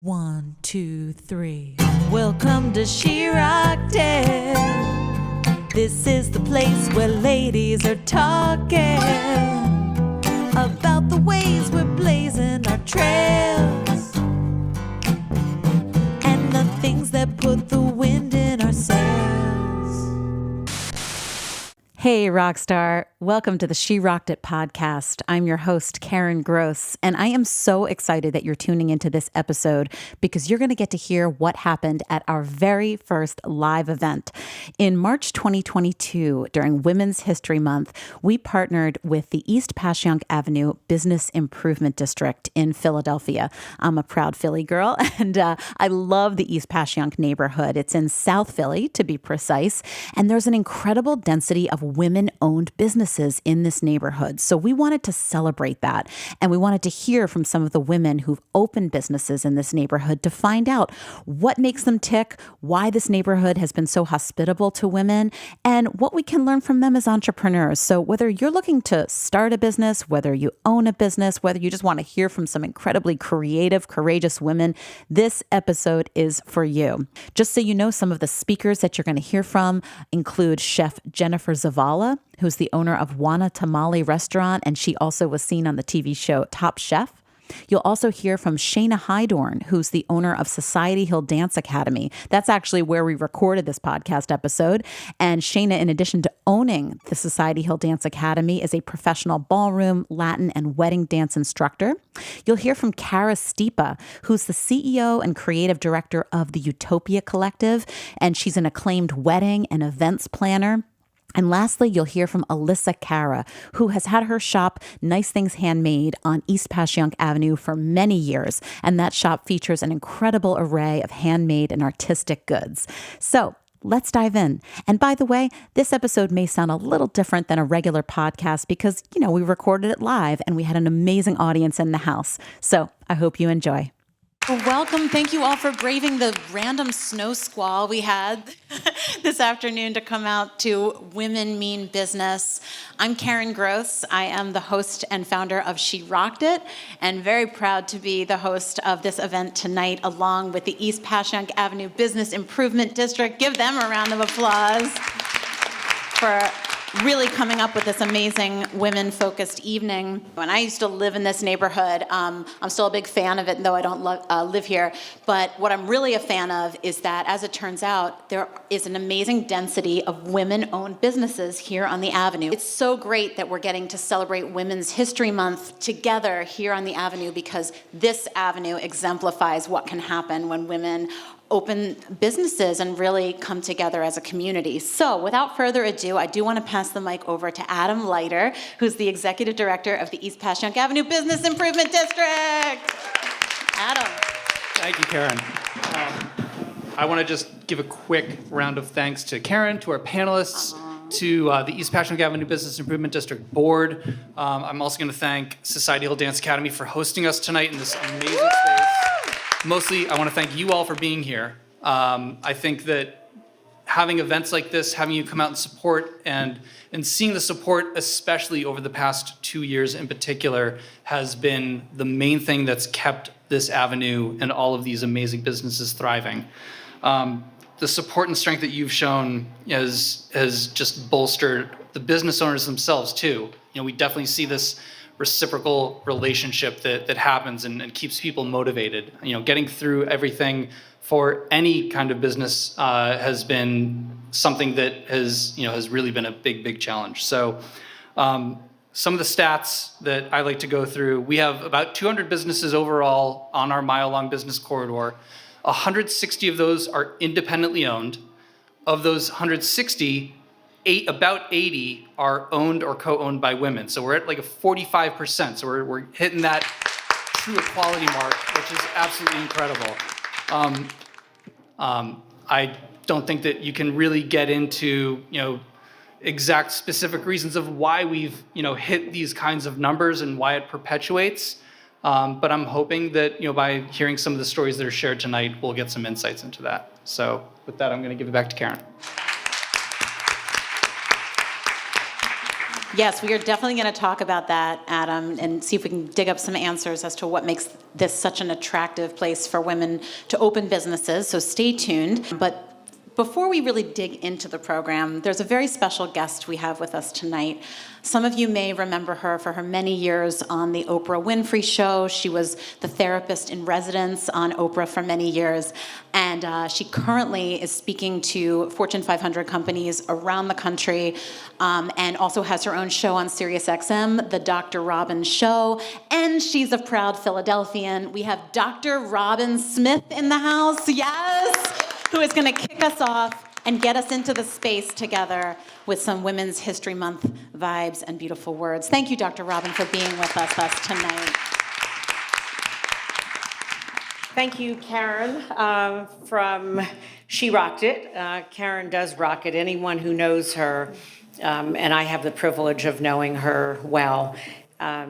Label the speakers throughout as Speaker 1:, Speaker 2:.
Speaker 1: 1, 2, 3. Welcome to She Rocked It. This is the place where ladies are talking about the ways we're blazing our trails and the things that put the wind in our sails. Hey, Rockstar. Welcome to the She Rocked It podcast. I'm your host, Karen Gross, and I am so excited that you're tuning into this episode because you're going to get to hear what happened at our very first live event. In March 2022, during Women's History Month, we partnered with the East Passyunk Avenue Business Improvement District in Philadelphia. I'm a proud Philly girl, and I love the East Passyunk neighborhood. It's in South Philly, to be precise, and there's an incredible density of women-owned businesses in this neighborhood. So we wanted to celebrate that. And we wanted to hear from some of the women who've opened businesses in this neighborhood to find out what makes them tick, why this neighborhood has been so hospitable to women, and what we can learn from them as entrepreneurs. So whether you're looking to start a business, whether you own a business, whether you just want to hear from some incredibly creative, courageous women, this episode is for you. Just so you know, some of the speakers that you're going to hear from include Chef Jennifer Zavala, who's the owner of Wana Tamale Restaurant, and she also was seen on the TV show Top Chef. You'll also hear from Shaina Heidorn, who's the owner of Society Hill Dance Academy. That's actually where we recorded this podcast episode. And Shaina, in addition to owning the Society Hill Dance Academy, is a professional ballroom, Latin, and wedding dance instructor. You'll hear from Cara Stipa, who's the CEO and creative director of the Utopia Collective, and she's an acclaimed wedding and events planner. And lastly, you'll hear from Elissa Kara, who has had her shop, Nice Things Handmade, on East Passyunk Avenue for many years. And that shop features an incredible array of handmade and artistic goods. So let's dive in. And by the way, this episode may sound a little different than a regular podcast because, we recorded it live and we had an amazing audience in the house. So I hope you enjoy. Well, welcome. Thank you all for braving the random snow squall we had this afternoon to come out to Women Mean Business. I'm Karen Gross. I am the host and founder of She Rocked It, and very proud to be the host of this event tonight, along with the East Passyunk Avenue Business Improvement District. Give them a round of applause for really coming up with this amazing women-focused evening. When I used to live in this neighborhood, I'm still a big fan of it, though I don't live here. But what I'm really a fan of is that, as it turns out, there is an amazing density of women-owned businesses here on the Avenue. It's so great that we're getting to celebrate Women's History Month together here on the Avenue because this avenue exemplifies what can happen when women open businesses and really come together as a community. So without further ado, I do want to pass the mic over to Adam Leiter, who's the Executive Director of the East Passyunk Avenue Business Improvement District. Adam.
Speaker 2: Thank you, Karen. I want to just give a quick round of thanks to Karen, to our panelists, to the East Passyunk Avenue Business Improvement District Board. I'm also going to thank Society Hill Dance Academy for hosting us tonight in this amazing space. Mostly, I want to thank you all for being here. I think that having events like this, having you come out and support and seeing the support, especially over the past 2 years in particular, has been the main thing that's kept this avenue and all of these amazing businesses thriving. The support and strength that you've shown has just bolstered the business owners themselves too. We definitely see this reciprocal relationship that happens and keeps people motivated. Getting through everything for any kind of business has been something that has really been a big challenge. So some of the stats that I like to go through, we have about 200 businesses overall on our mile-long business corridor. 160 of those are independently owned. Of those 160, about 80 are owned or co-owned by women. So we're at like a 45%. So we're hitting that true equality mark, which is absolutely incredible. I don't think that you can really get into, exact specific reasons of why we've, hit these kinds of numbers and why it perpetuates. But I'm hoping that, by hearing some of the stories that are shared tonight, we'll get some insights into that. So with that, I'm going to give it back to Karen.
Speaker 1: Yes, we are definitely going to talk about that, Adam, and see if we can dig up some answers as to what makes this such an attractive place for women to open businesses. So stay tuned. But before we really dig into the program, there's a very special guest we have with us tonight. Some of you may remember her for her many years on the Oprah Winfrey Show. She was the therapist in residence on Oprah for many years. And she currently is speaking to Fortune 500 companies around the country, and also has her own show on SiriusXM, The Dr. Robin Show. And she's a proud Philadelphian. We have Dr. Robin Smith in the house. Yes! Who is going to kick us off and get us into the space together with some Women's History Month vibes and beautiful words. Thank you, Dr. Robin, for being with us tonight.
Speaker 3: Thank you, Karen, from She Rocked It. Karen does rock it. Anyone who knows her, and I have the privilege of knowing her well,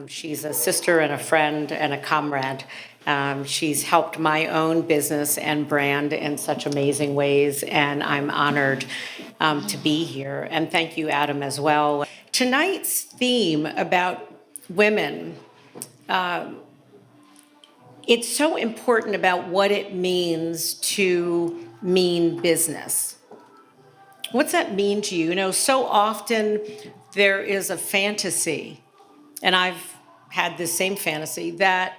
Speaker 3: she's a sister and a friend and a comrade. She's helped my own business and brand in such amazing ways, and I'm honored to be here. And thank you, Adam, as well. Tonight's theme about women, it's so important about what it means to mean business. What's that mean to you? You know, so often there is a fantasy, and I've had this same fantasy, that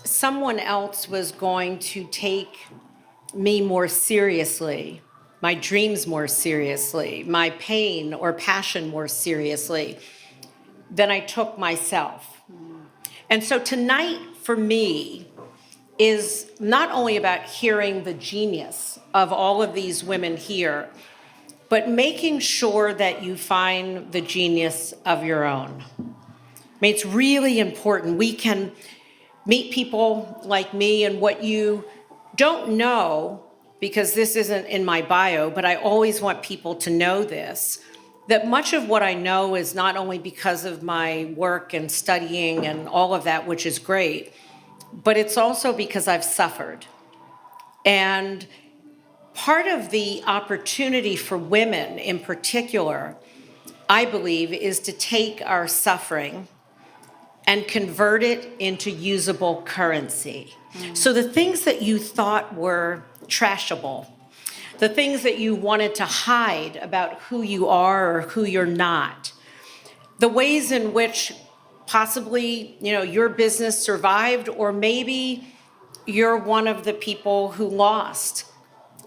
Speaker 3: someone else was going to take me more seriously, my dreams more seriously, my pain or passion more seriously than I took myself. And so tonight for me is not only about hearing the genius of all of these women here, but making sure that you find the genius of your own. I mean, it's really important. We can meet people like me, and what you don't know, because this isn't in my bio, but I always want people to know this, that much of what I know is not only because of my work and studying and all of that, which is great, but it's also because I've suffered. And part of the opportunity for women in particular, I believe, is to take our suffering and convert it into usable currency. So the things that you thought were trashable, the things that you wanted to hide about who you are or who you're not, the ways in which possibly, you know, your business survived, or maybe you're one of the people who lost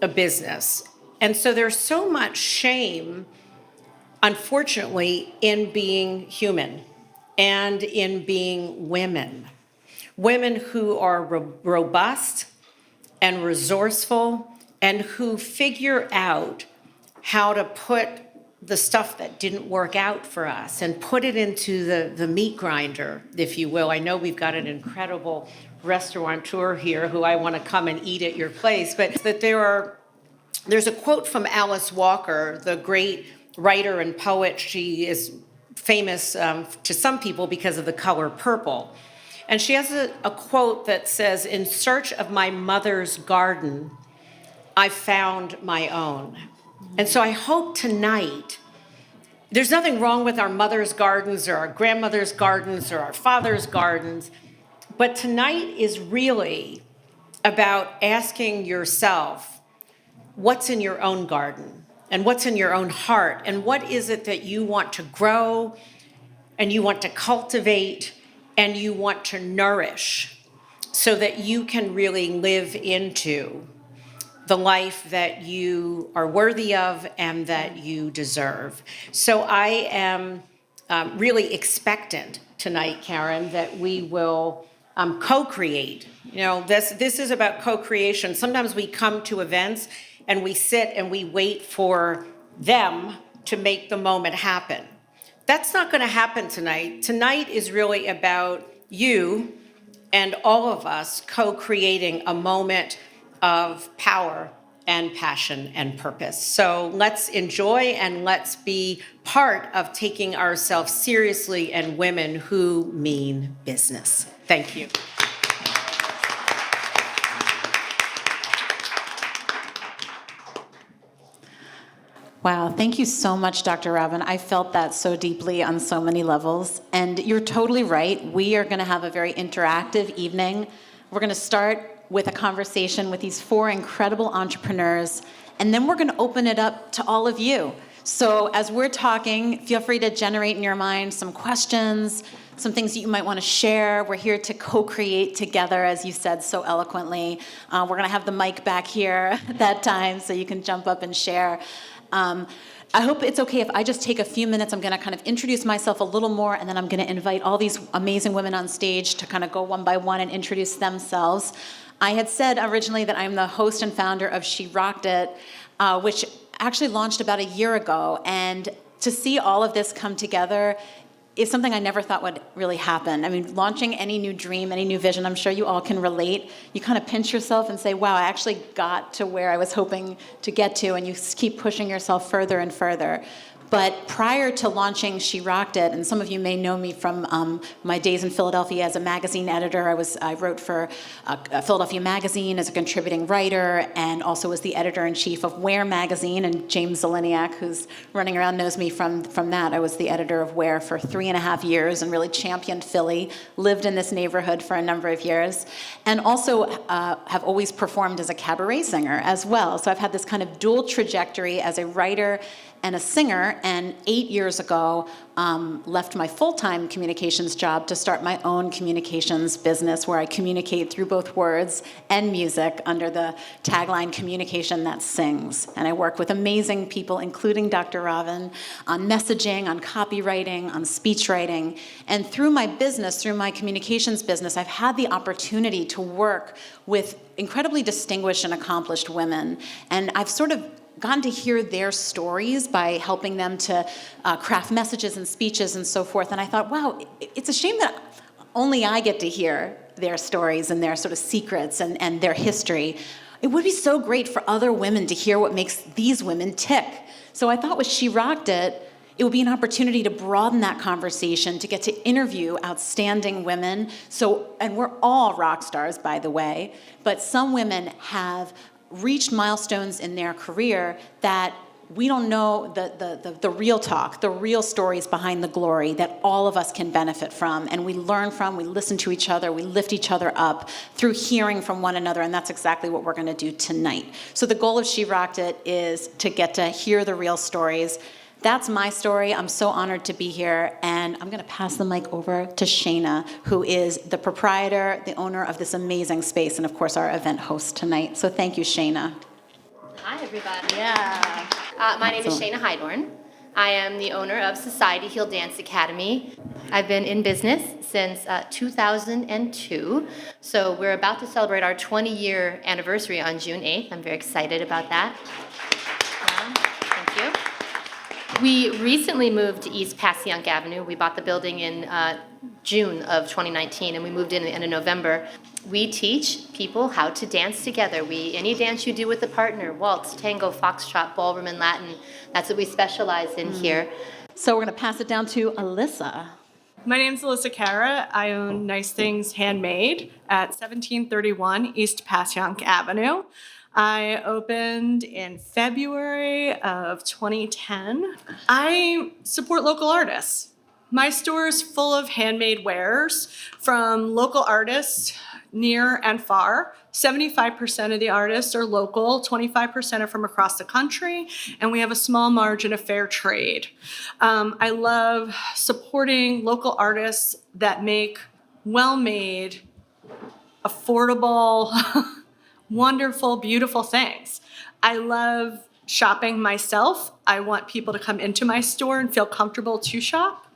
Speaker 3: a business. And so there's so much shame, unfortunately, in being human and in being women. Women who are robust and resourceful and who figure out how to put the stuff that didn't work out for us and put it into the meat grinder, if you will. I know we've got an incredible restaurateur here who I want to come and eat at your place, but that there's a quote from Alice Walker, the great writer and poet. She is famous to some people because of the color purple. And she has a quote that says, "In search of my mother's garden, I found my own." And so I hope tonight, there's nothing wrong with our mother's gardens or our grandmother's gardens or our father's gardens, but tonight is really about asking yourself, what's in your own garden? And what's in your own heart? And what is it that you want to grow and you want to cultivate and you want to nourish so that you can really live into the life that you are worthy of and that you deserve? So I am really expectant tonight, Karen, that we will co-create. You know, this is about co-creation. Sometimes we come to events and we sit and we wait for them to make the moment happen. That's not going to happen tonight. Tonight is really about you and all of us co-creating a moment of power and passion and purpose. So let's enjoy and let's be part of taking ourselves seriously and women who mean business. Thank you.
Speaker 1: Wow, thank you so much, Dr. Robin. I felt that so deeply on so many levels. And you're totally right. We are going to have a very interactive evening. We're going to start with a conversation with these four incredible entrepreneurs, and then we're going to open it up to all of you. So as we're talking, feel free to generate in your mind some questions, some things that you might want to share. We're here to co-create together, as you said so eloquently. We're going to have the mic back here at that time, so you can jump up and share. I hope it's okay if I just take a few minutes. I'm going to kind of introduce myself a little more, and then I'm going to invite all these amazing women on stage to kind of go one by one and introduce themselves. I had said originally that I'm the host and founder of She Rocked It, which actually launched about a year ago. And to see all of this come together is something I never thought would really happen. I mean, launching any new dream, any new vision, I'm sure you all can relate. You kind of pinch yourself and say, wow, I actually got to where I was hoping to get to, and you keep pushing yourself further and further. But prior to launching She Rocked It, and some of you may know me from my days in Philadelphia as a magazine editor. I wrote for Philadelphia Magazine as a contributing writer, and also was the editor-in-chief of Wear Magazine. And James Zeliniak, who's running around, knows me from that. I was the editor of Wear for 3.5 years and really championed Philly, lived in this neighborhood for a number of years, and also have always performed as a cabaret singer as well. So I've had this kind of dual trajectory as a writer and a singer, and 8 years ago, left my full-time communications job to start my own communications business where I communicate through both words and music under the tagline, Communication That Sings. And I work with amazing people, including Dr. Robin, on messaging, on copywriting, on speech writing. And through my business, through my communications business, I've had the opportunity to work with incredibly distinguished and accomplished women. And I've sort of gotten to hear their stories by helping them to craft messages and speeches and so forth. And I thought, wow, it's a shame that only I get to hear their stories and their sort of secrets and their history. It would be so great for other women to hear what makes these women tick. So I thought with She Rocked It, it would be an opportunity to broaden that conversation, to get to interview outstanding women. And we're all rock stars, by the way, but some women have reached milestones in their career that we don't know the real talk, the real stories behind the glory that all of us can benefit from. And we learn from, we listen to each other, we lift each other up through hearing from one another. And that's exactly what we're going to do tonight. So the goal of She Rocked It is to get to hear the real stories. That's my story. I'm so honored to be here, and I'm going to pass the mic over to Shaina, who is the proprietor, the owner of this amazing space, and of course our event host tonight. So thank you, Shaina.
Speaker 4: Hi, everybody.
Speaker 1: Yeah.
Speaker 4: My name is Shaina Heidorn. I am the owner of Society Heel Dance Academy. I've been in business since 2002, so we're about to celebrate our 20-year anniversary on June 8th. I'm very excited about that. Thank you. We recently moved to East Passyunk Avenue. We bought the building in June of 2019, and we moved in at the end of November. We teach people how to dance together. Any dance you do with a partner, waltz, tango, foxtrot, ballroom, and Latin, that's what we specialize in here.
Speaker 1: So we're going to pass it down to Elissa.
Speaker 5: My name's Elissa Kara. I own Nice Things Handmade at 1731 East Passyunk Avenue. I opened in February of 2010. I support local artists. My store is full of handmade wares from local artists near and far. 75% of the artists are local, 25% are from across the country, and we have a small margin of fair trade. I love supporting local artists that make well-made, affordable, wonderful, beautiful things. I love shopping myself. I want people to come into my store and feel comfortable to shop.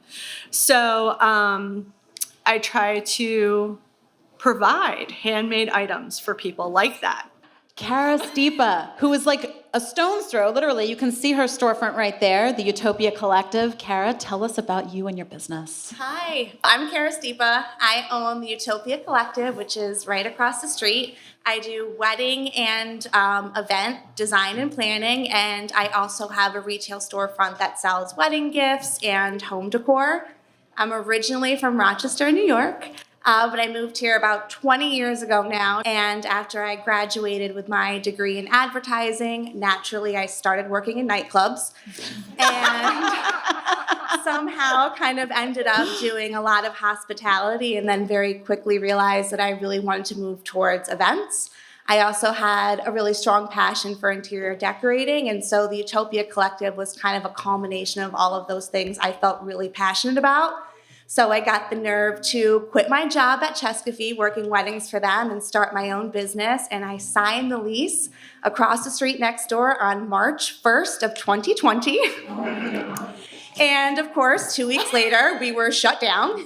Speaker 5: So I try to provide handmade items for people like that.
Speaker 1: Cara Stipa, who is like a stone's throw, literally. You can see her storefront right there, the Utopia Collective. Cara, tell us about you and your business.
Speaker 6: Hi, I'm Cara Stipa. I own the Utopia Collective, which is right across the street. I do wedding and event design and planning, and I also have a retail storefront that sells wedding gifts and home decor. I'm originally from Rochester, New York. But I moved here about 20 years ago now. And after I graduated with my degree in advertising, naturally I started working in nightclubs. And somehow kind of ended up doing a lot of hospitality, and then very quickly realized that I really wanted to move towards events. I also had a really strong passion for interior decorating, and so the Utopia Collective was kind of a culmination of all of those things I felt really passionate about. So I got the nerve to quit my job at Chescafee working weddings for them and start my own business, and I signed the lease across the street next door on March 1st of 2020. And of course, 2 weeks later, we were shut down.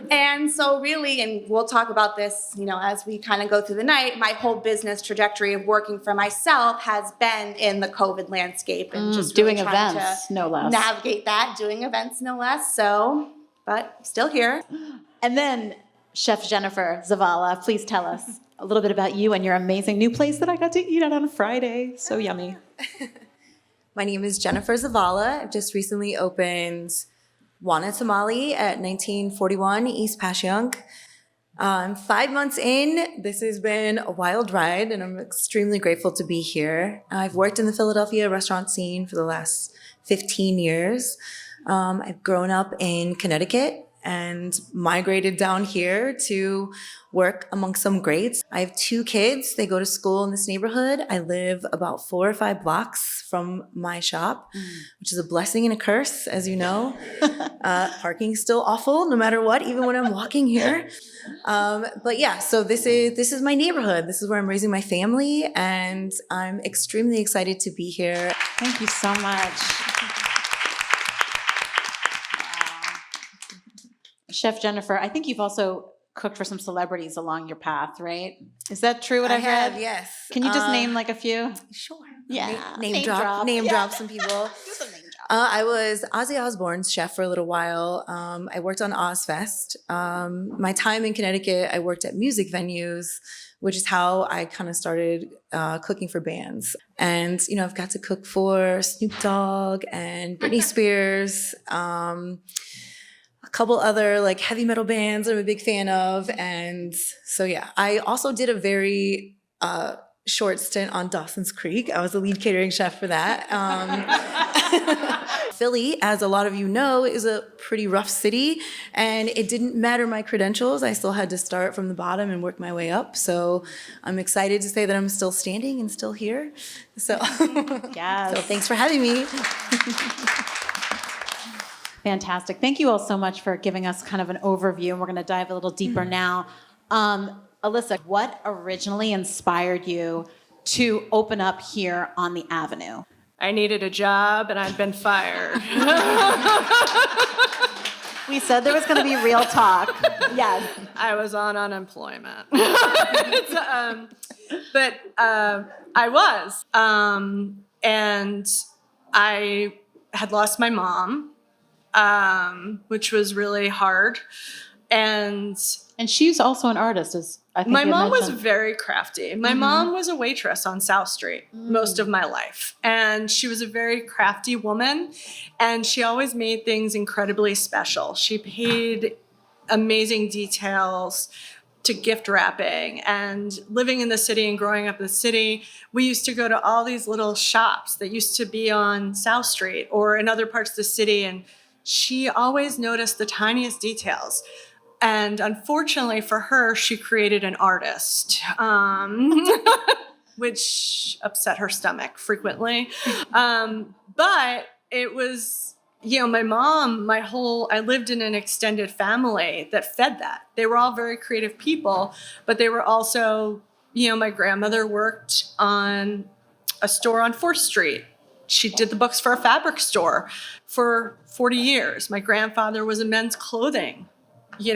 Speaker 6: And so really, and we'll talk about this, as we kind of go through the night, my whole business trajectory of working for myself has been in the COVID landscape and just really
Speaker 1: doing
Speaker 6: trying
Speaker 1: events,
Speaker 6: to
Speaker 1: no less.
Speaker 6: navigate that, doing events, no less. So, but still here.
Speaker 1: And then Chef Jennifer Zavala, please tell us a little bit about you and your amazing new place that I got to eat at on Friday. So yummy.
Speaker 7: My name is Jennifer Zavala. I've just recently opened Wana Tamale at 1941 East Passyunk. I'm 5 months in. This has been a wild ride, and I'm extremely grateful to be here. I've worked in the Philadelphia restaurant scene for the last 15 years. I've grown up in Connecticut and migrated down here to work amongst some greats. I have 2 kids. They go to school in this neighborhood. I live about 4 or 5 blocks from my shop, which is a blessing and a curse, as you know. Parking's still awful, no matter what, even when I'm walking here. But yeah, so this is my neighborhood. This is where I'm raising my family, and I'm extremely excited to be here.
Speaker 1: Thank you so much. Chef Jennifer, I think you've also cooked for some celebrities along your path, right? Is that true what I've read?
Speaker 7: Yes.
Speaker 1: Can you just name like a few?
Speaker 7: Sure.
Speaker 1: Yeah.
Speaker 7: Name drop some people.
Speaker 1: Do some name drop.
Speaker 7: I was Ozzy Osbourne's chef for a little while. I worked on Ozfest. My time in Connecticut, I worked at music venues, which is how I kind of started cooking for bands. And, I've got to cook for Snoop Dogg and Britney Spears, a couple other like heavy metal bands I'm a big fan of. And so, yeah, I also did a very short stint on Dawson's Creek. I was the lead catering chef for that. Philly, as a lot of you know, is a pretty rough city, and it didn't matter my credentials. I still had to start from the bottom and work my way up. So I'm excited to say that I'm still standing and still here. So,
Speaker 1: Yes.
Speaker 7: so thanks for having me.
Speaker 1: Fantastic. Thank you all so much for giving us kind of an overview, and we're going to dive a little deeper now. Elissa, what originally inspired you to open up here on the Avenue?
Speaker 5: I needed a job and I'd been fired.
Speaker 1: We said there was going to be real talk. Yes.
Speaker 5: I was on unemployment. But I was. And I had lost my mom, which was really hard. And
Speaker 1: she's also an artist, as I think
Speaker 5: my
Speaker 1: you
Speaker 5: mom was
Speaker 1: mentioned.
Speaker 5: very crafty. My mom was a waitress on South Street most of my life. And she was a very crafty woman. And she always made things incredibly special. She paid amazing details to gift wrapping. And living in the city and growing up in the city, we used to go to all these little shops that used to be on South Street or in other parts of the city. And she always noticed the tiniest details. And unfortunately for her, she created an artist, which upset her stomach frequently. But it was, my mom, I lived in an extended family that fed that. They were all very creative people, but they were also, my grandmother worked on a store on 4th Street. She did the books for a fabric store for 40 years. My grandfather was in men's clothing. He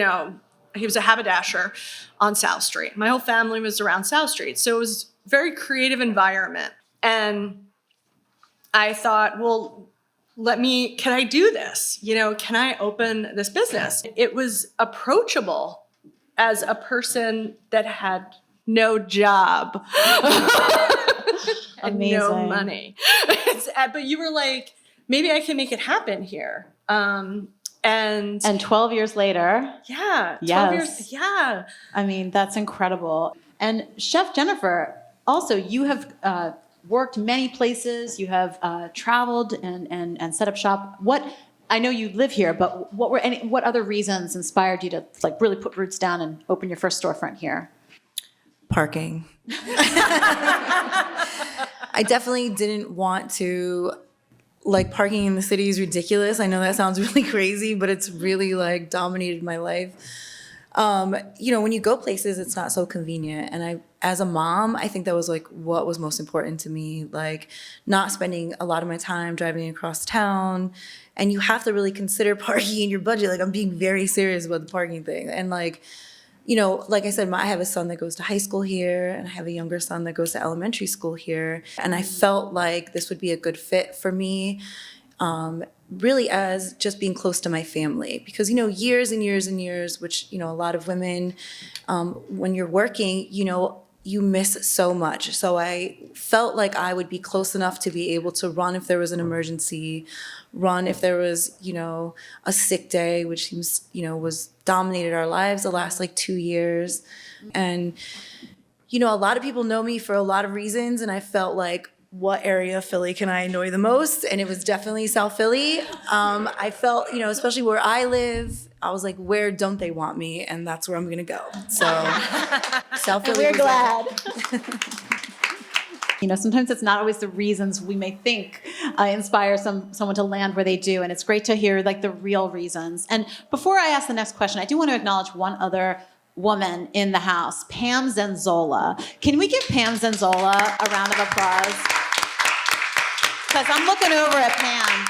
Speaker 5: was a haberdasher on South Street. My whole family was around South Street. So it was a very creative environment. And I thought, well, can I do this? Can I open this business? It was approachable as a person that had no job and no
Speaker 1: Amazing.
Speaker 5: money. But you were like, maybe I can make it happen here. And
Speaker 1: 12 years later.
Speaker 5: yeah, 12
Speaker 1: Yes.
Speaker 5: years. Yeah.
Speaker 1: I mean, that's incredible. And Chef Jennifer, also, you have worked many places. You have traveled and set up shop. I know you live here, but what other reasons inspired you to like really put roots down and open your first storefront here?
Speaker 7: Parking. I definitely didn't want to, like, parking in the city is ridiculous. I know that sounds really crazy, but it's really like dominated my life. When you go places, it's not so convenient. And as a mom, I think that was like what was most important to me, like not spending a lot of my time driving across town. And you have to really consider parking in your budget. Like, I'm being very serious about the parking thing. And like I said, I have a son that goes to high school here, and I have a younger son that goes to elementary school here. And I felt like this would be a good fit for me, really as just being close to my family. Because, years and years and years, which, a lot of women, when you're working, you miss so much. So I felt like I would be close enough to be able to run if there was an emergency, run if there was, a sick day, which seems, was dominated our lives the last like 2 years. And, a lot of people know me for a lot of reasons. And I felt like, what area of Philly can I annoy the most? And it was definitely South Philly. I felt, especially where I live, I was like, where don't they want me? And that's where I'm going to go. So South Philly.
Speaker 1: We're glad. Sometimes it's not always the reasons we may think inspire someone to land where they do. And it's great to hear like the real reasons. And before I ask the next question, I do want to acknowledge one other woman in the house, Pam Zenzola. Can we give Pam Zenzola a round of applause? Because I'm looking over at Pam.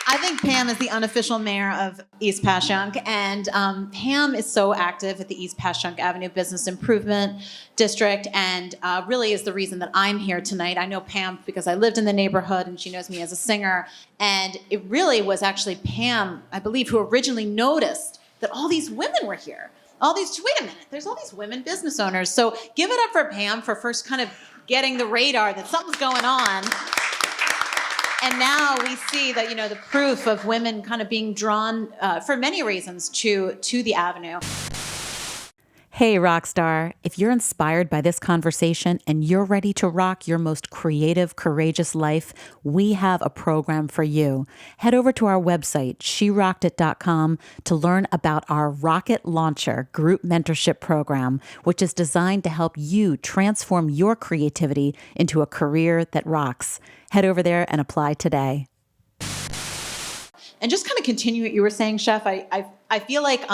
Speaker 1: I think Pam is the unofficial mayor of East Passyunk, and Pam is so active at the East Passyunk Avenue Business Improvement District, and really is the reason that I'm here tonight. I know Pam because I lived in the neighborhood, and she knows me as a singer, and it really was actually Pam, I believe, who originally noticed that all these women were here. Wait a minute, there's all these women business owners. So give it up for Pam for first kind of getting the radar that something's going on. And now we see that, the proof of women kind of being drawn for many reasons to the avenue. Hey, Rockstar, if you're inspired by this conversation and you're ready to rock your most creative, courageous life, we have a program for you. Head over to our website, sherockedit.com, to learn about our Rocket Launcher group mentorship program, which is designed to help you transform your creativity into a career that rocks. Head over there and apply today. And just kind of continue what you were saying, Chef, I feel like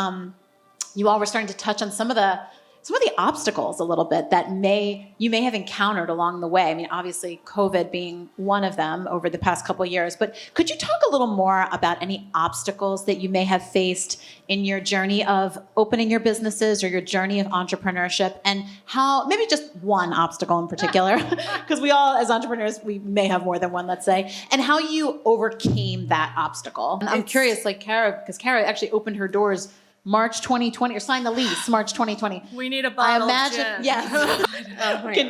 Speaker 1: you all were starting to touch on some of the obstacles a little bit that you may have encountered along the way. I mean, obviously COVID being one of them over the past couple of years, but could you talk a little more about any obstacles that you may have faced in your journey of opening your businesses or your journey of entrepreneurship, and how, maybe just one obstacle in particular, because we all, as entrepreneurs, we may have more than one, let's say, and how you overcame that obstacle. And I'm curious, like Cara, because Cara actually opened her doors March 2020, or signed the lease March 2020.
Speaker 5: We need a bottle
Speaker 1: of gin. Yes.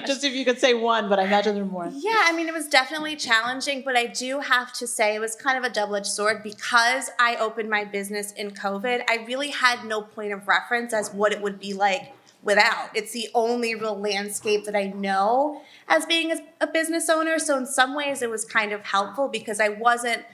Speaker 1: Just if you could say one, but I imagine there are more.
Speaker 6: Yeah, I mean, it was definitely challenging, but I do have to say it was kind of a double-edged sword because I opened my business in COVID. I really had no point of reference as what it would be like without. It's the only real landscape that I know as being a business owner. So in some ways it was kind of helpful because I wasn't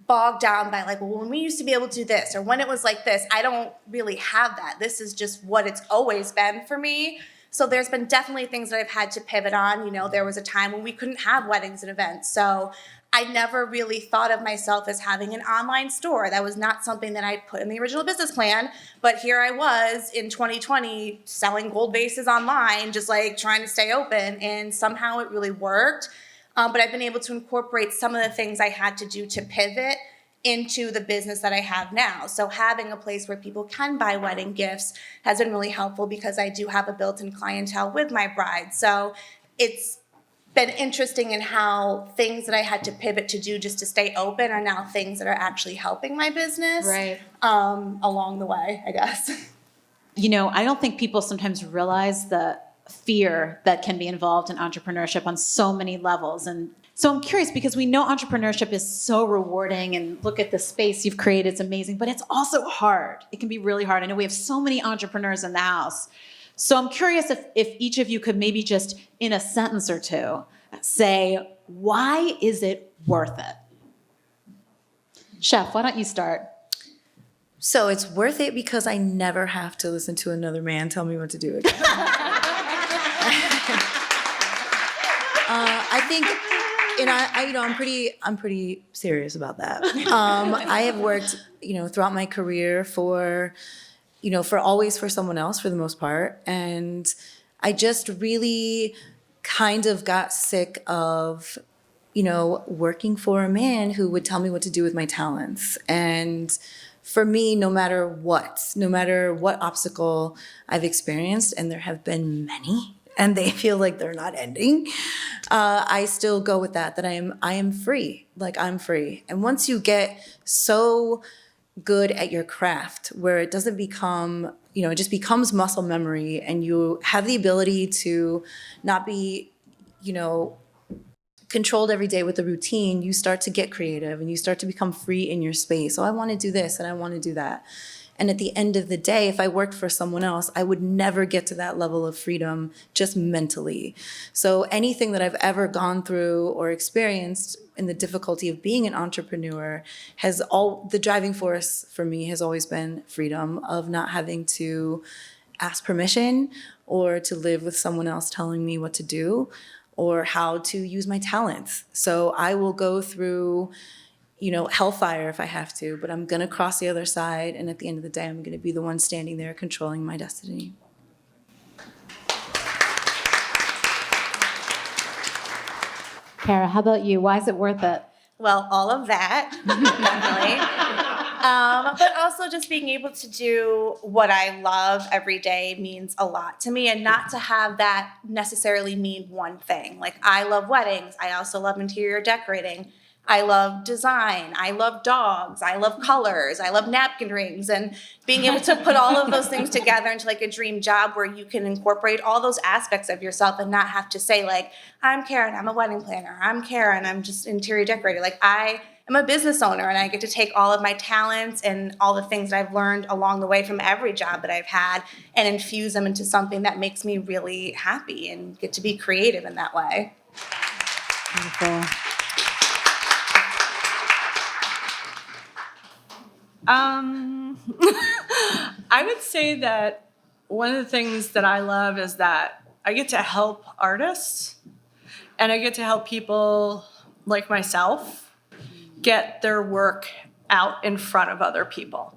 Speaker 6: bogged down by like, well, when we used to be able to do this or when it was like this. I don't really have that. This is just what it's always been for me. So there's been definitely things that I've had to pivot on. There was a time when we couldn't have weddings and events. So I never really thought of myself as having an online store. That was not something that I put in the original business plan. But here I was in 2020 selling gold vases online, just like trying to stay open. And somehow it really worked. But I've been able to incorporate some of the things I had to do to pivot into the business that I have now. So having a place where people can buy wedding gifts has been really helpful because I do have a built-in clientele with my bride. So it's been interesting in how things that I had to pivot to do just to stay open are now things that are actually helping my business along the way, I guess.
Speaker 1: I don't think people sometimes realize the fear that can be involved in entrepreneurship on so many levels. And So I'm curious because we know entrepreneurship is so rewarding and look at the space you've created, it's amazing, but it's also hard. It can be really hard. I know we have so many entrepreneurs in the house. So I'm curious if each of you could maybe just in a sentence or two say, why is it worth it? Chef, why don't you start?
Speaker 7: So it's worth it because I never have to listen to another man tell me what to do again. I think, and I'm pretty serious about that. I have worked, throughout my career for always for someone else for the most part. And I just really kind of got sick of, working for a man who would tell me what to do with my talents. And for me, no matter what obstacle I've experienced, and there have been many, and they feel like they're not ending, I still go with that I am free. Like, I'm free. And once you get so good at your craft where it doesn't become, it just becomes muscle memory, and you have the ability to not be, controlled every day with a routine, you start to get creative and you start to become free in your space. Oh, I want to do this and I want to do that. And at the end of the day, if I worked for someone else, I would never get to that level of freedom just mentally. So anything that I've ever gone through or experienced in the difficulty of being an entrepreneur the driving force for me has always been freedom of not having to ask permission or to live with someone else telling me what to do or how to use my talents. So I will go through, hellfire if I have to, but I'm gonna cross the other side, and at the end of the day, I'm gonna be the one standing there controlling my destiny.
Speaker 1: Cara, how about you? Why is it worth it?
Speaker 6: Well, all of that, definitely. But also just being able to do what I love every day means a lot to me, and not to have that necessarily mean one thing. Like, I love weddings. I also love interior decorating. I love design. I love dogs. I love colors. I love napkin rings. And being able to put all of those things together into like a dream job where you can incorporate all those aspects of yourself and not have to say like, I'm Karen, I'm a wedding planner. I'm Karen, I'm just interior decorator. Like, I am a business owner, and I get to take all of my talents and all the things that I've learned along the way from every job that I've had and infuse them into something that makes me really happy and get to be creative in that way.
Speaker 1: Beautiful.
Speaker 5: I would say that one of the things that I love is that I get to help artists, and I get to help people like myself get their work out in front of other people,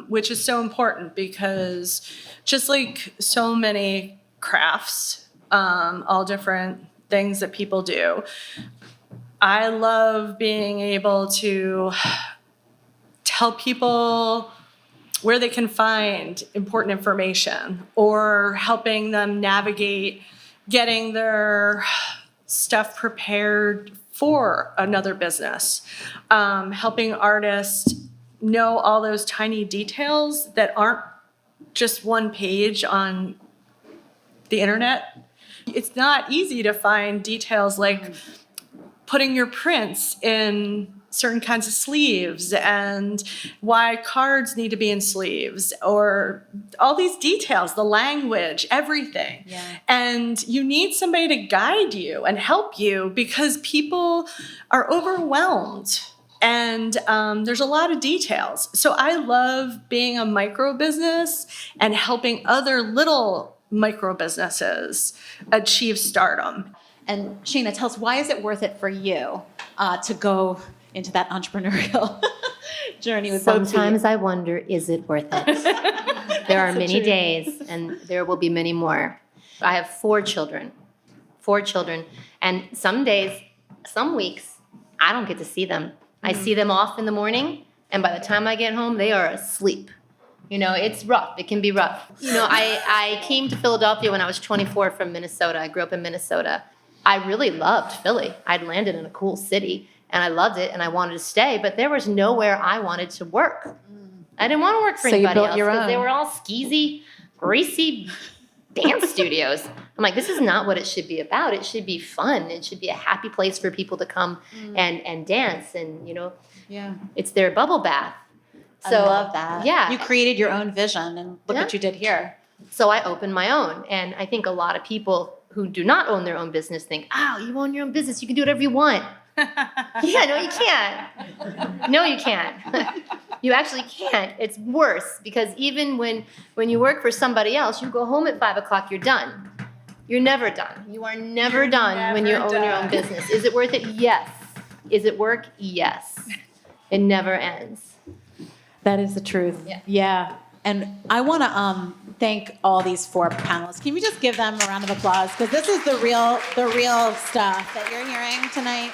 Speaker 5: which is so important because just like so many crafts, all different things that people do, I love being able to tell people where they can find important information or helping them navigate getting their stuff prepared for another business, helping artists know all those tiny details that aren't just one page on the internet. It's not easy to find details like putting your prints in certain kinds of sleeves and why cards need to be in sleeves, or all these details, the language, everything. Yeah. And you need somebody to guide you and help you because people are overwhelmed and there's a lot of details. So I love being a micro business and helping other little micro businesses achieve stardom.
Speaker 1: And Shaina, tell us, why is it worth it for you to go into that entrepreneurial journey with both of you?
Speaker 4: Sometimes I wonder, is it worth it? There are many days, and there will be many more. I have 4 children, and some days, some weeks, I don't get to see them. I see them off in the morning, and by the time I get home, they are asleep. It's rough. It can be rough. I came to Philadelphia when I was 24 from Minnesota. I grew up in Minnesota. I really loved Philly. I'd landed in a cool city, and I loved it, and I wanted to stay, but there was nowhere I wanted to work. I didn't want to work for anybody else because they were all skeezy, greasy dance studios. I'm like, this is not what it should be about. It should be fun. It should be a happy place for people to come and dance. And, it's their bubble bath. So,
Speaker 1: I love that.
Speaker 4: Yeah.
Speaker 1: You created your own vision, and look what you did here.
Speaker 4: So I opened my own. And I think a lot of people who do not own their own business think, oh, you own your own business. You can do whatever you want. Yeah, no, you can't. No, you can't. You actually can't. It's worse because even when you work for somebody else, you go home at 5 o'clock, you're done. You're never done. You are never done when you own your own business. Is it worth it? Yes. Is it work? Yes. It never ends.
Speaker 1: That is the truth. Yeah. And I want to thank all these 4 panelists. Can we just give them a round of applause? Because this is the real stuff that you're hearing tonight.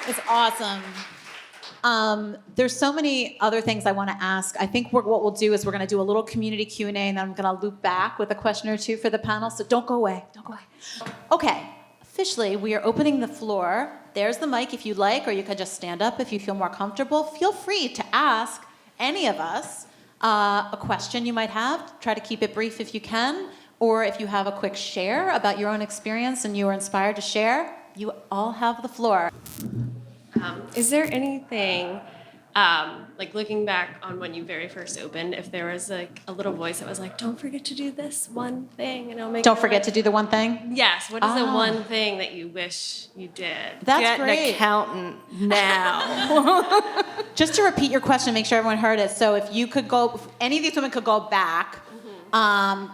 Speaker 1: It's awesome. There's so many other things I want to ask. I think what we'll do is we're going to do a little community Q&A, and then I'm going to loop back with a question or two for the panel. So don't go away. Don't go away. Okay. Officially, we are opening the floor. There's the mic if you'd like, or you could just stand up if you feel more comfortable. Feel free to ask any of us a question you might have. Try to keep it brief if you can. Or if you have a quick share about your own experience and you were inspired to share, you all have the floor.
Speaker 8: Is there anything, like looking back on when you very first opened, if there was like a little voice that was like, don't forget to do this one thing and it'll make
Speaker 1: Don't forget to do the one thing?
Speaker 8: Yes. What is the one thing that you wish you did?
Speaker 1: That's
Speaker 5: Get
Speaker 1: great.
Speaker 5: an accountant now.
Speaker 1: Just to repeat your question, make sure everyone heard it. So if you could go, if any of these women could go back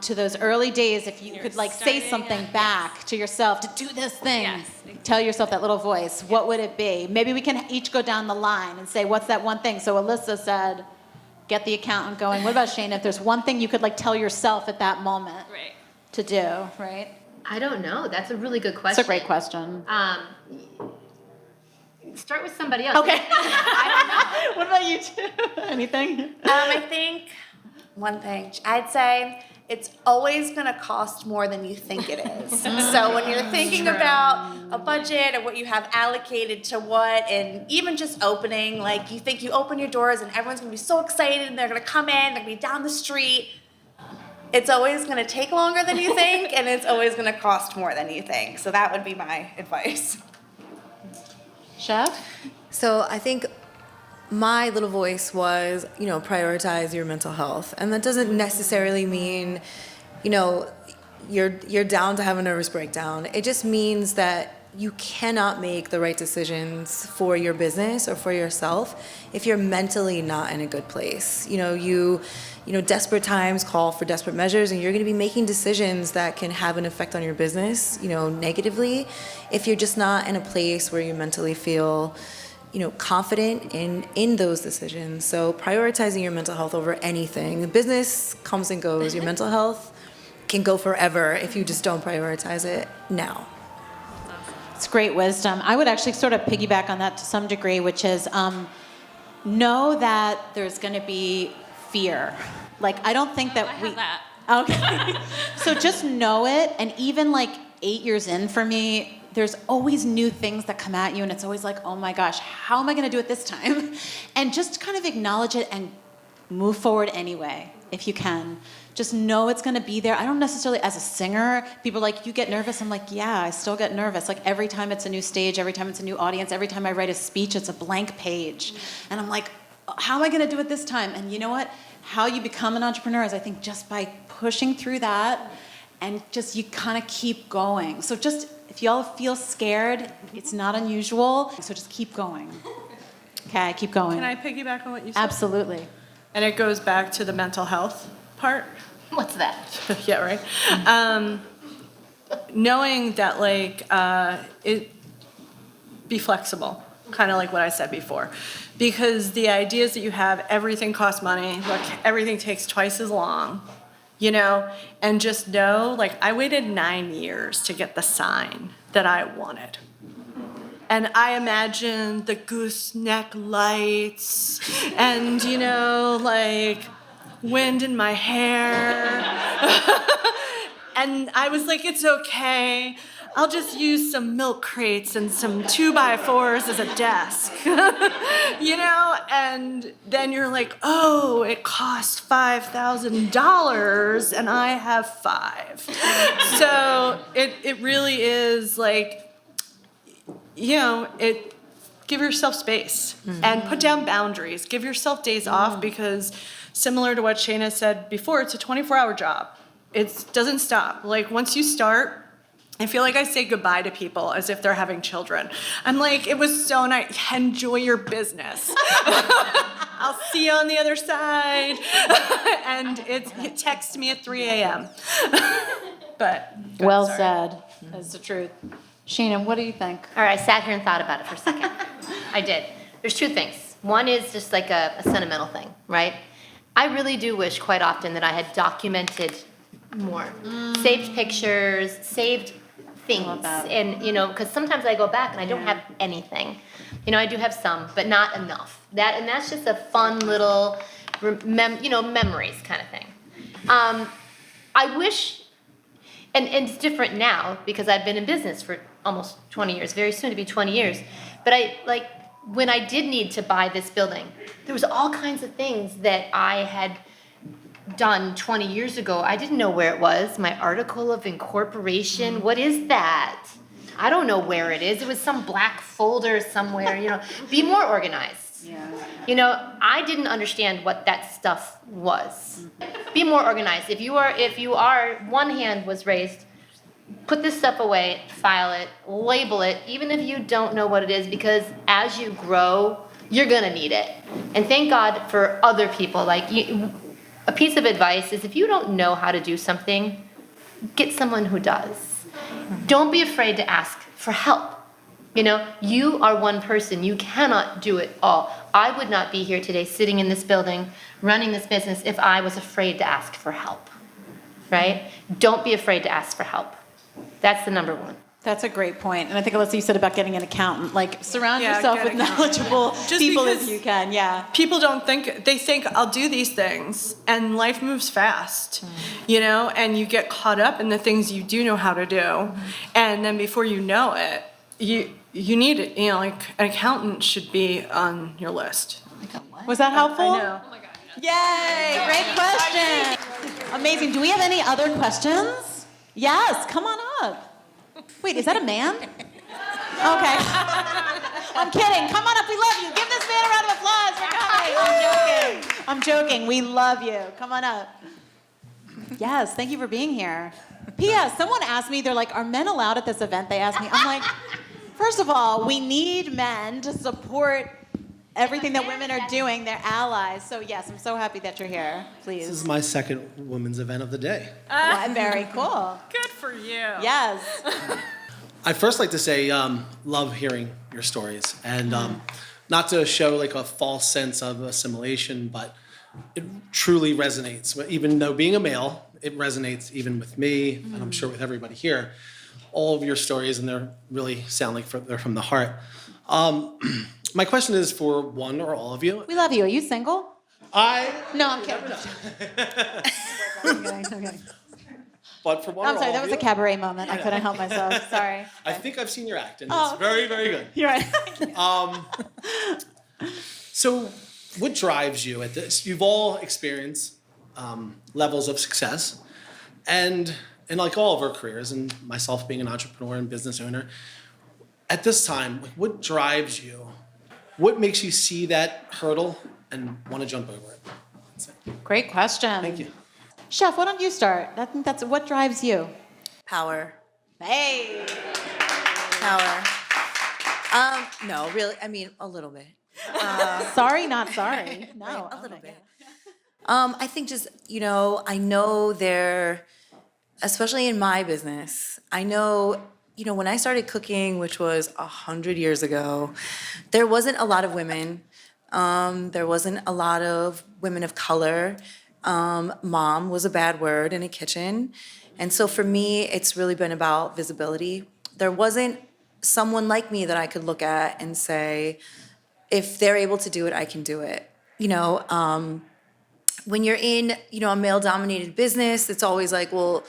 Speaker 1: to those early days, if you could like say something back to yourself to do this thing, tell yourself that little voice, what would it be? Maybe we can each go down the line and say, what's that one thing? So Elissa said, get the accountant going. What about Shaina? If there's one thing you could like tell yourself at that moment to do, right?
Speaker 4: I don't know. That's a really good question.
Speaker 1: It's a great question.
Speaker 4: Start with somebody else.
Speaker 1: Okay.
Speaker 4: I don't know.
Speaker 1: What about you two? Anything?
Speaker 6: I think one thing, I'd say it's always going to cost more than you think it is. So when you're thinking about a budget or what you have allocated to what, and even just opening, like you think you open your doors and everyone's going to be so excited and they're going to come in, they're going to be down the street. It's always going to take longer than you think, and it's always going to cost more than you think. So that would be my advice.
Speaker 1: Chef?
Speaker 7: So I think my little voice was, prioritize your mental health. And that doesn't necessarily mean, you're down to have a nervous breakdown. It just means that you cannot make the right decisions for your business or for yourself if you're mentally not in a good place. Desperate times call for desperate measures, and you're going to be making decisions that can have an effect on your business, negatively, if you're just not in a place where you mentally feel confident in those decisions. So prioritizing your mental health over anything. The business comes and goes. Your mental health can go forever if you just don't prioritize it now.
Speaker 1: It's great wisdom. I would actually sort of piggyback on that to some degree, which is know that there's going to be fear. Like, I don't think that
Speaker 8: I have that.
Speaker 1: Okay. So just know it. And even like 8 years in for me, there's always new things that come at you, and it's always like, oh my gosh, how am I going to do it this time? And just kind of acknowledge it and move forward anyway, if you can. Just know it's going to be there. I don't necessarily, as a singer, people are like, you get nervous? I'm like, yeah, I still get nervous. Like every time it's a new stage, every time it's a new audience, every time I write a speech, it's a blank page. And I'm like, how am I going to do it this time? And you know what? How you become an entrepreneur is, I think, just by pushing through that, and just you kind of keep going. So just, if y'all feel scared, it's not unusual. So just keep going. Okay, keep going.
Speaker 5: Can I piggyback on what you said?
Speaker 1: Absolutely.
Speaker 5: And it goes back to the mental health part.
Speaker 4: What's that?
Speaker 5: Yeah, right. Knowing that, be flexible, kind of like what I said before. Because the ideas that you have, everything costs money, everything takes twice as long, and just know, I waited 9 years to get the sign that I wanted. And I imagined the gooseneck lights and, wind in my hair. And I was like, it's okay. I'll just use some milk crates and some 2x4s as a desk, and then you're like, oh, it cost $5,000 and I have 5. So it really is like, give yourself space and put down boundaries. Give yourself days off because similar to what Shaina said before, it's a 24-hour job. It doesn't stop. Like once you start, I feel like I say goodbye to people as if they're having children. I'm like, it was so nice. Enjoy your business. I'll see you on the other side. And it texts me at 3 a.m. But
Speaker 1: Well
Speaker 5: sorry.
Speaker 1: said. That's the truth. Shaina, what do you think?
Speaker 4: All right, I sat here and thought about it for a second. I did. There's 2 things. One is just like a sentimental thing, right? I really do wish quite often that I had documented more. Saved pictures, saved things. And, because sometimes I go back and I don't have anything. I do have some, but not enough. And that's just a fun little, memories kind of thing. I wish, and it's different now because I've been in business for almost 20 years, very soon to be 20 years. But when I did need to buy this building, there was all kinds of things that I had done 20 years ago. I didn't know where it was. My article of incorporation, what is that? I don't know where it is. It was some black folder somewhere, Be more organized. Yeah. I didn't understand what that stuff was. Be more organized. If you are, one hand was raised, put this stuff away, file it, label it, even if you don't know what it is, because as you grow, you're gonna need it. And thank God for other people. A piece of advice is if you don't know how to do something, get someone who does. Don't be afraid to ask for help. You are one person. You cannot do it all. I would not be here today sitting in this building, running this business if I was afraid to ask for help, right? Don't be afraid to ask for help. That's the number one.
Speaker 1: That's a great point. And I think, Elissa, you said about getting an accountant. Surround
Speaker 5: Yeah,
Speaker 1: yourself
Speaker 5: get
Speaker 1: with
Speaker 5: an accountant.
Speaker 1: knowledgeable
Speaker 5: Just
Speaker 1: people
Speaker 5: because
Speaker 1: as you can. Yeah.
Speaker 5: People they think I'll do these things and life moves fast, and you get caught up in the things you do know how to do. And then before you know it, you need it, an accountant should be on your list.
Speaker 1: Was that helpful?
Speaker 5: I know.
Speaker 8: Oh my God.
Speaker 1: Yay! Great question. Amazing. Do we have any other questions? Yes, come on up. Wait, is that a man? Okay. I'm kidding. Come on up. We love you. Give this man a round of applause for coming. I'm joking. We love you. Come on up. Yes, thank you for being here. P.S. Someone asked me, they're like, are men allowed at this event? They asked me. I'm like, first of all, we need men to support everything that women are doing. They're allies. So yes, I'm so happy that you're here. Please.
Speaker 9: This is my second women's event of the day.
Speaker 1: Very cool.
Speaker 5: Good for you.
Speaker 1: Yes.
Speaker 9: I'd first like to say, love hearing your stories. And not to show a false sense of assimilation, but it truly resonates. Even though being a male, it resonates even with me, and I'm sure with everybody here. All of your stories, and they really sound like they're from the heart. My question is for one or all of you.
Speaker 1: We love you. Are you single?
Speaker 9: No,
Speaker 1: I'm kidding. Okay.
Speaker 9: But for one
Speaker 1: I'm
Speaker 9: or
Speaker 1: sorry,
Speaker 9: all
Speaker 1: that
Speaker 9: of
Speaker 1: was
Speaker 9: you,
Speaker 1: a cabaret moment. I couldn't help myself. Sorry.
Speaker 9: I think I've seen your act, and
Speaker 1: Oh.
Speaker 9: it's very, very good.
Speaker 1: You're right.
Speaker 9: So what drives you at this? You've all experienced levels of success, and in all of our careers, and myself being an entrepreneur and business owner, at this time, what drives you? What makes you see that hurdle and want to jump over it? That's it.
Speaker 1: Great question.
Speaker 9: Thank you.
Speaker 1: Chef, why don't you start? I think that's what drives you.
Speaker 7: Power.
Speaker 1: Hey.
Speaker 7: Power. No, really, a little bit.
Speaker 1: Sorry, not sorry. No.
Speaker 7: Right, a
Speaker 1: Oh
Speaker 7: little
Speaker 1: my
Speaker 7: bit.
Speaker 1: God.
Speaker 7: I think just, I know there, especially in my business, I know, when I started cooking, which was 100 years ago, there wasn't a lot of women. There wasn't a lot of women of color. Mom was a bad word in a kitchen. And so for me, it's really been about visibility. There wasn't someone like me that I could look at and say, if they're able to do it, I can do it. When you're in, a male-dominated business, it's always like, well,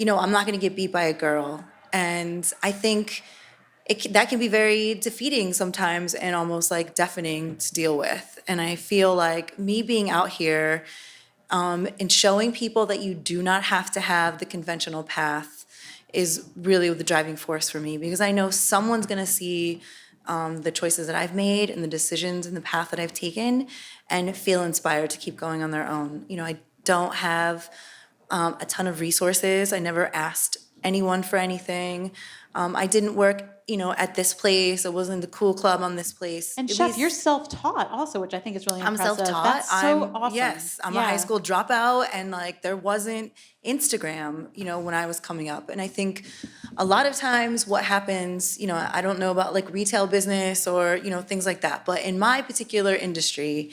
Speaker 7: I'm not gonna get beat by a girl. And I think that can be very defeating sometimes and almost like deafening to deal with. And I feel like me being out here and showing people that you do not have to have the conventional path is really the driving force for me, because I know someone's gonna see the choices that I've made and the decisions and the path that I've taken and feel inspired to keep going on their own. You know, I don't have a ton of resources. I never asked anyone for anything. I didn't work, at this place. I wasn't the cool club on this place.
Speaker 1: And
Speaker 7: At
Speaker 1: Chef,
Speaker 7: least
Speaker 1: you're self-taught also, which I think is really
Speaker 7: I'm
Speaker 1: impressive.
Speaker 7: self-taught.
Speaker 1: That's so awesome.
Speaker 7: Yes, I'm a high school dropout, and like there wasn't Instagram, when I was coming up. And I think a lot of times what happens, I don't know about like retail business or, things like that, but in my particular industry,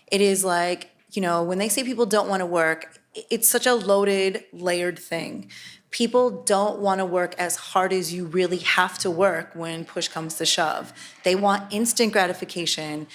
Speaker 7: it is like, when they say people don't want to work, it's such a loaded, layered thing. People don't want to work as hard as you really have to work when push comes to shove. They want instant gratification,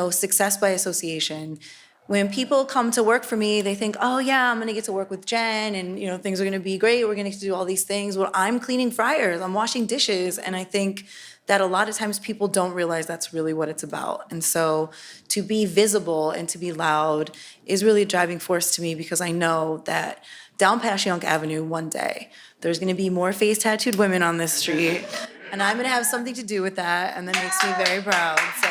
Speaker 7: success by association. When people come to work for me, they think, oh yeah, I'm gonna get to work with Jen and things are gonna be great, we're gonna get to do all these things. Well, I'm cleaning fryers, I'm washing dishes, and I think that a lot of times people don't realize that's really what it's about. And so to be visible and to be loud is really a driving force to me, because I know that down Passyunk Avenue one day, there's gonna be more face tattooed women on this street, and I'm gonna have something to do with that, and that makes me very proud, so.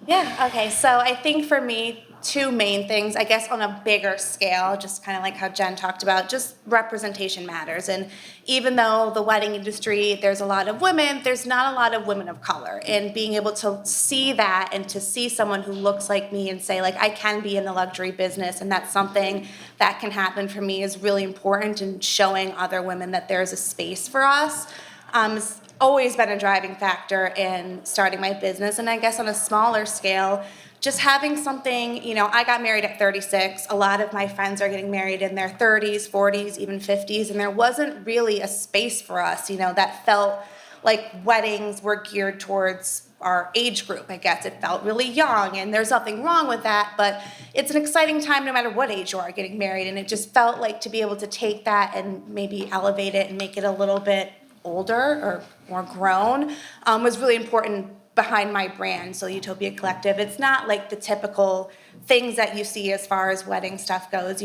Speaker 6: Yeah, okay, so I think for me, two main things, I guess on a bigger scale, just kind of like how Jen talked about, just representation matters. And even though the wedding industry, there's a lot of women, there's not a lot of women of color. And being able to see that and to see someone who looks like me and say, like, I can be in the luxury business and that's something that can happen for me is really important, and showing other women that there's a space for us. Has always been a driving factor in starting my business. And I guess on a smaller scale, just having something, I got married at 36. A lot of my friends are getting married in their 30s, 40s, even 50s. And there wasn't really a space for us, that felt like weddings were geared towards our age group, I guess. It felt really young, and there's nothing wrong with that, but it's an exciting time no matter what age you are getting married. And it just felt like to be able to take that and maybe elevate it and make it a little bit older or more grown was really important behind my brand, So Utopia Collective. It's not like the typical things that you see as far as wedding stuff goes.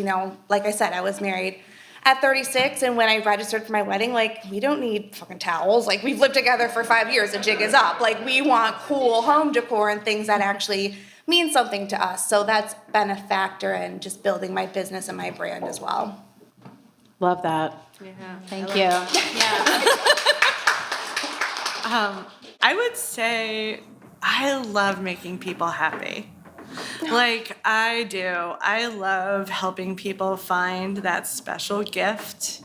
Speaker 6: Like I said, I was married at 36, and when I registered for my wedding, like, we don't need fucking towels. Like, we've lived together for 5 years, the jig is up. Like, we want cool home decor and things that actually mean something to us. So that's been a factor in just building my business and my brand as well.
Speaker 1: Love that.
Speaker 8: Yeah.
Speaker 1: Thank you.
Speaker 5: I would say I love making people happy. Like, I do. I love helping people find that special gift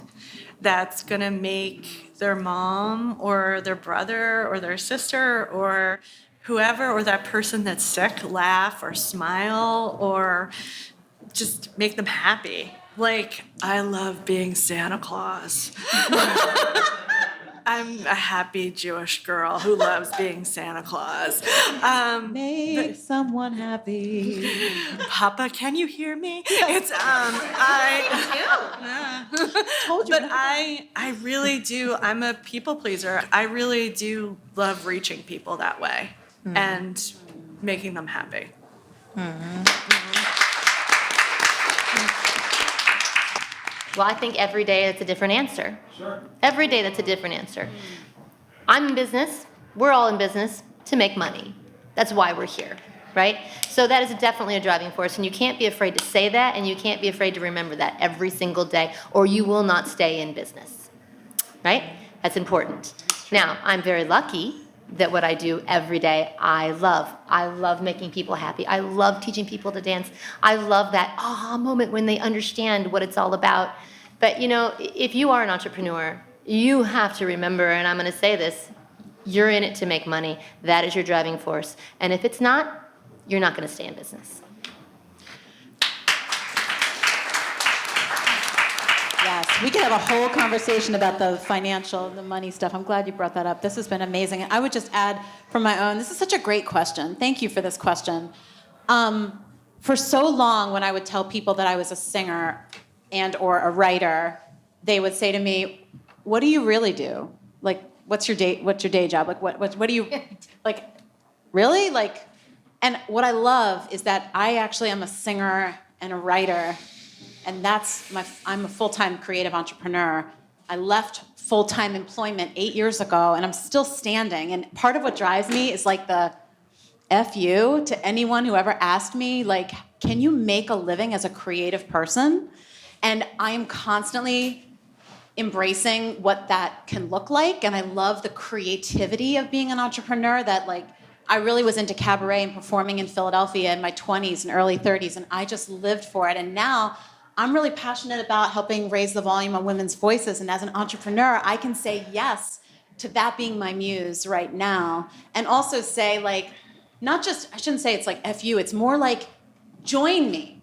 Speaker 5: that's gonna make their mom or their brother or their sister or whoever, or that person that's sick, laugh or smile or just make them happy. Like, I love being Santa Claus. I'm a happy Jewish girl who loves being Santa Claus.
Speaker 1: Make someone happy.
Speaker 5: Papa, can you hear me? It's
Speaker 1: Told you.
Speaker 5: But I really do. I'm a people pleaser. I really do love reaching people that way and making them happy.
Speaker 4: Well, I think every day it's a different answer. Sure. Every day that's a different answer. I'm in business, we're all in business to make money. That's why we're here, right? So that is definitely a driving force, and you can't be afraid to say that, and you can't be afraid to remember that every single day, or you will not stay in business, right? That's important. Now, I'm very lucky that what I do every day, I love. I love making people happy. I love teaching people to dance. I love that aha moment when they understand what it's all about. But if you are an entrepreneur, you have to remember, and I'm going to say this, you're in it to make money. That is your driving force. And if it's not, you're not going to stay in business.
Speaker 1: Yes, we could have a whole conversation about the financial, the money stuff. I'm glad you brought that up. This has been amazing. I would just add from my own, this is such a great question. Thank you for this question. for so long, when I would tell people that I was a singer and or a writer, they would say to me, "What do you really do? Like, what's your day job? Like, what do you like? Really?" Like, and what I love is that I actually am a singer and a writer, and I'm a full-time creative entrepreneur. I left full-time employment 8 years ago, and I'm still standing. And part of what drives me is like the F you to anyone who ever asked me, like, can you make a living as a creative person? And I am constantly embracing what that can look like. And I love the creativity of being an entrepreneur. That, like, I really was into cabaret and performing in Philadelphia in my 20s and early 30s, and I just lived for it. And now I'm really passionate about helping raise the volume on women's voices. And as an entrepreneur, I can say yes to that being my muse right now. And also say, like, not just, I shouldn't say it's like F you, it's more like join me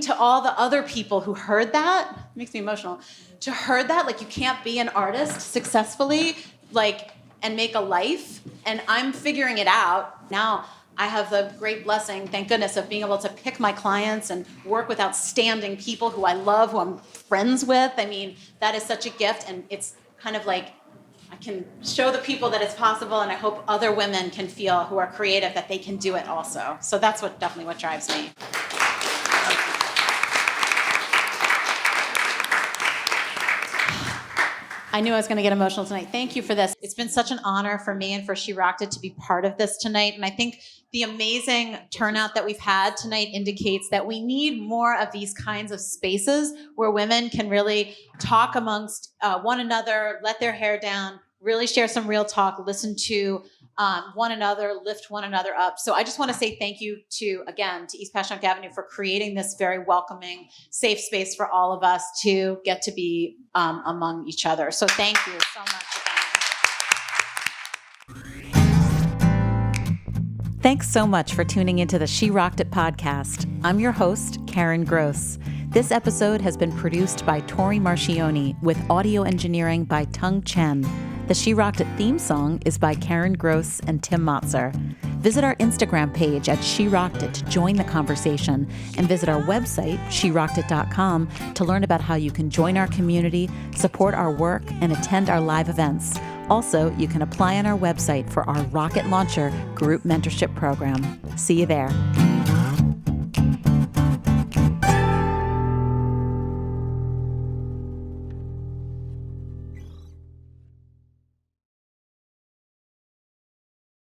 Speaker 1: to all the other people who heard that. It makes me emotional. To heard that, like, you can't be an artist successfully, like, and make a life. And I'm figuring it out. Now I have the great blessing, thank goodness, of being able to pick my clients and work with outstanding people who I love, who I'm friends with. I mean, that is such a gift. And it's kind of like, I can show the people that it's possible, and I hope other women can feel, who are creative, that they can do it also. So that's definitely what drives me. I knew I was going to get emotional tonight. Thank you for this. It's been such an honor for me and for She Rocked It to be part of this tonight. And I think the amazing turnout that we've had tonight indicates that we need more of these kinds of spaces where women can really talk amongst one another, let their hair down, really share some real talk, listen to one another, lift one another up. So I just want to say thank you to East Passyunk Avenue for creating this very welcoming, safe space for all of us to get to be among each other. So thank you so much again. Thanks so much for tuning into the She Rocked It podcast. I'm your host, Karen Gross. This episode has been produced by Tori Marchioni with audio engineering by Tung Chen. The She Rocked It theme song is by Karen Gross and Tim Motzer. Visit our Instagram page at She Rocked It to join the conversation, and visit our website, sherockedit.com, to learn about how you can join our community, support our work, and attend our live events. Also, you can apply on our website for our Rocket Launcher group mentorship program. See you there.